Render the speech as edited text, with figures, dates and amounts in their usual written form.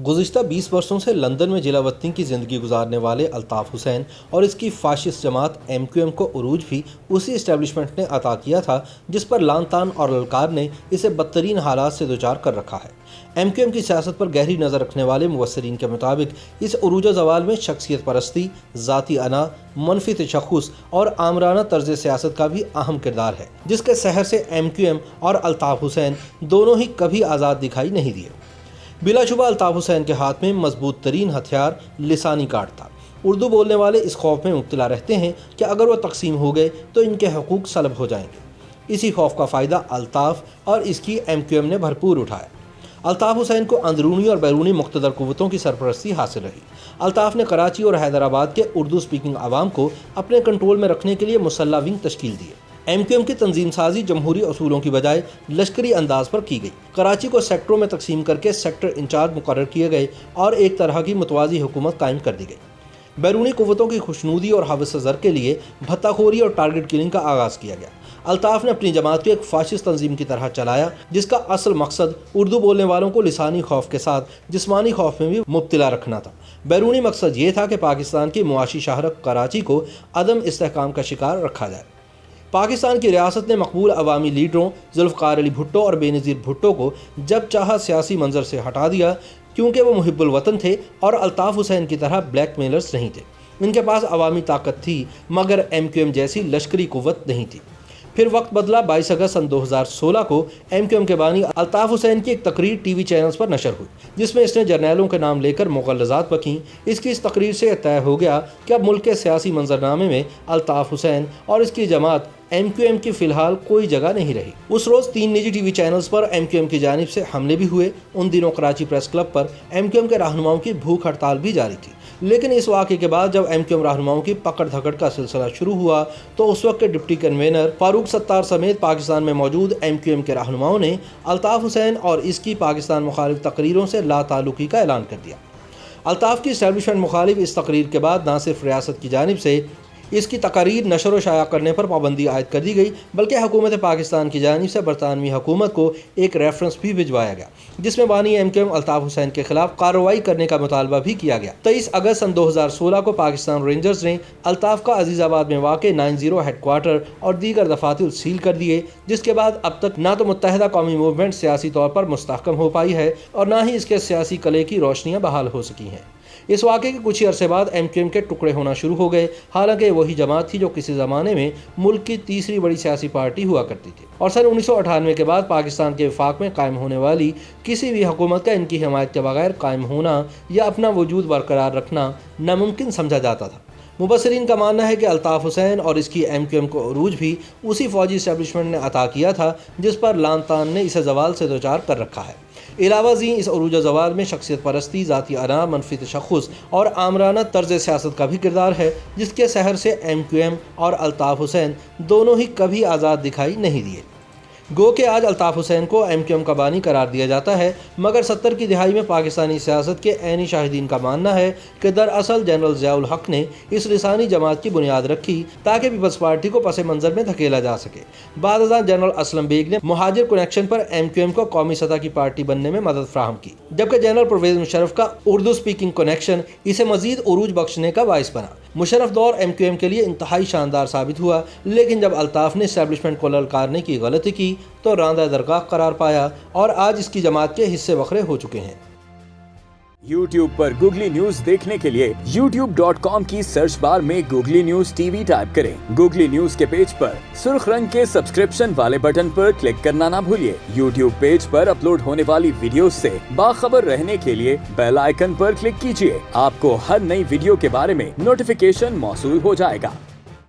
گزشتہ 20 برسوں سے لندن میں جلا وطنی کی زندگی گزارنے والے الطاف حسین اور اس کی فاشسٹ جماعت MQM کو عروج بھی اسی اسٹیبلشمنٹ نے عطا کیا تھا جس پر لان تان اور للکار نے اسے بدترین حالات سے دوچار کر رکھا ہے۔ MQM کی سیاست پر گہری نظر رکھنے والے مبصرین کے مطابق اس عروج و زوال میں شخصیت پرستی، ذاتی انا، منفی تشخص اور آمرانہ طرز سیاست کا بھی اہم کردار ہے، جس کے سحر سے MQM اور الطاف حسین دونوں ہی کبھی آزاد دکھائی نہیں دیے۔ بلا شبہ الطاف حسین کے ہاتھ میں مضبوط ترین ہتھیار لسانی کارڈ تھا۔ اردو بولنے والے اس خوف میں مبتلا رہتے ہیں کہ اگر وہ تقسیم ہو گئے تو ان کے حقوق سلب ہو جائیں گے۔ اسی خوف کا فائدہ الطاف اور اس کی MQM نے بھرپور اٹھایا۔ الطاف حسین کو اندرونی اور بیرونی مقتدر قوتوں کی سرپرستی حاصل رہی۔ الطاف نے کراچی اور حیدرآباد کے اردو سپیکنگ عوام کو اپنے کنٹرول میں رکھنے کے لیے مسلح ونگ تشکیل دیے۔ MQM کی تنظیم سازی جمہوری اصولوں کی بجائے لشکری انداز پر کی گئی۔ کراچی کو سیکٹروں میں تقسیم کر کے سیکٹر انچارج مقرر کیے گئے اور ایک طرح کی متوازی حکومت قائم کر دی گئی۔ بیرونی قوتوں کی خوشنودی اور حوث زر کے لیے بھتہ خوری اور ٹارگٹ کلنگ کا آغاز کیا گیا۔ الطاف نے اپنی جماعت کو ایک فاشسٹ تنظیم کی طرح چلایا جس کا اصل مقصد اردو بولنے والوں کو لسانی خوف کے ساتھ جسمانی خوف میں بھی مبتلا رکھنا تھا۔ بیرونی مقصد یہ تھا کہ پاکستان کی معاشی شہرک کراچی کو عدم استحکام کا شکار رکھا جائے۔ پاکستان کی ریاست نے مقبول عوامی لیڈروں ذوالفقار علی بھٹو اور بینظیر بھٹو کو جب چاہا سیاسی منظر سے ہٹا دیا، کیونکہ وہ محب الوطن تھے اور الطاف حسین کی طرح بلیک میلرز نہیں تھے۔ ان کے پاس عوامی طاقت تھی مگر MQM جیسی لشکری قوت نہیں تھی۔ پھر وقت بدلا۔ 22 اگست سن 2016 کو MQM کے بانی الطاف حسین کی ایک تقریر ٹی وی چینلز پر نشر ہوئی جس میں اس نے جرنیلوں کے نام لے کر مغلظات بکیں۔ اس تقریر سے طے ہو گیا کہ اب ملک کے سیاسی منظرنامے میں الطاف حسین اور اس کی جماعت MQM کی فی الحال کوئی جگہ نہیں رہی۔ اس روز 3 نجی ٹی وی چینلز پر MQM کی جانب سے حملے بھی ہوئے۔ ان دنوں کراچی پریس کلب پر MQM کے رہنماؤں کی بھوک ہڑتال بھی جاری تھی، لیکن اس واقعے کے بعد جب MQM رہنماؤں کی پکڑ دھکڑ کا سلسلہ شروع ہوا تو اس وقت کے ڈپٹی کنوینر فاروق ستار سمیت پاکستان میں موجود MQM کے رہنماؤں نے الطاف حسین اور اس کی پاکستان مخالف تقریروں سے لا تعلقی کا اعلان کر دیا۔ الطاف کی اسٹیبلشمنٹ مخالف اس تقریر کے بعد نہ صرف ریاست کی جانب سے اس کی تقاریر نشر و شائع کرنے پر پابندی عائد کر دی گئی، بلکہ حکومت پاکستان کی جانب سے برطانوی حکومت کو ایک ریفرنس بھی بھجوایا گیا جس میں بانی MQM الطاف حسین کے خلاف کارروائی کرنے کا مطالبہ بھی کیا گیا۔ 23 اگست سن 2016 کو پاکستان رینجرز نے الطاف کا عزیز آباد میں واقع 90 ہیڈ کوارٹر اور دیگر دفاتر سیل کر دیے، جس کے بعد اب تک نہ تو متحدہ قومی موومنٹ سیاسی طور پر مستحکم ہو پائی ہے اور نہ ہی اس کے سیاسی قلعے کی روشنیاں بحال ہو سکی ہیں۔ اس واقعے کے کچھ ہی عرصے بعد MQM کے ٹکڑے ہونا شروع ہو گئے، حالانکہ وہی جماعت تھی جو کسی زمانے میں ملک کی تیسری بڑی سیاسی پارٹی ہوا کرتی تھی، اور سن 1998 کے بعد پاکستان کے وفاق میں قائم ہونے والی کسی بھی حکومت کا ان کی حمایت کے بغیر قائم ہونا یا اپنا وجود برقرار رکھنا ناممکن سمجھا جاتا تھا۔ مبصرین کا ماننا ہے کہ الطاف حسین اور اس کی MQM کو عروج بھی اسی فوجی اسٹیبلشمنٹ نے عطا کیا تھا جس پر لان تان نے اسے زوال سے دوچار کر رکھا ہے۔ علاوہ ازیں اس عروج و زوال میں شخصیت پرستی، ذاتی انا، منفی تشخص اور آمرانہ طرز سیاست کا بھی کردار ہے، جس کے سحر سے MQM اور الطاف حسین دونوں ہی کبھی آزاد دکھائی نہیں دیے۔ گو کہ آج الطاف حسین کو MQM کا بانی قرار دیا جاتا ہے، مگر 70 کی دہائی میں پاکستانی سیاست کے عینی شاہدین کا ماننا ہے کہ دراصل جنرل ضیاء الحق نے اس لسانی جماعت کی بنیاد رکھی تاکہ پیپلز پارٹی کو پس منظر میں دھکیلا جا سکے۔ بعد ازاں جنرل اسلم بیگ نے مہاجر کنیکشن پر MQM کو قومی سطح کی پارٹی بننے میں مدد فراہم کی، جبکہ جنرل پرویز مشرف کا اردو سپیکنگ کنیکشن اسے مزید عروج بخشنے کا باعث بنا۔ مشرف دور MQM کے لیے انتہائی شاندار ثابت ہوا، لیکن جب الطاف نے اسٹیبلشمنٹ کو للکارنے کی غلطی کی تو راندہ درگاہ قرار پایا اور آج اس کی جماعت کے حصے بکھرے ہو چکے ہیں۔ YouTube پر گوگلی نیوز دیکھنے کے لیے youtube.com کی سرچ بار میں گوگلی نیوز TV ٹائپ کریں۔ گوگلی نیوز کے پیج پر سرخ رنگ کے سبسکرپشن والے بٹن پر کلک کرنا نہ بھولیے۔ YouTube پیج پر اپلوڈ ہونے والی ویڈیوز سے باخبر رہنے کے لیے بیل آئیکن پر کلک کیجیے۔ آپ کو ہر نئی ویڈیو کے بارے میں نوٹیفیکیشن موصول ہو جائے گا۔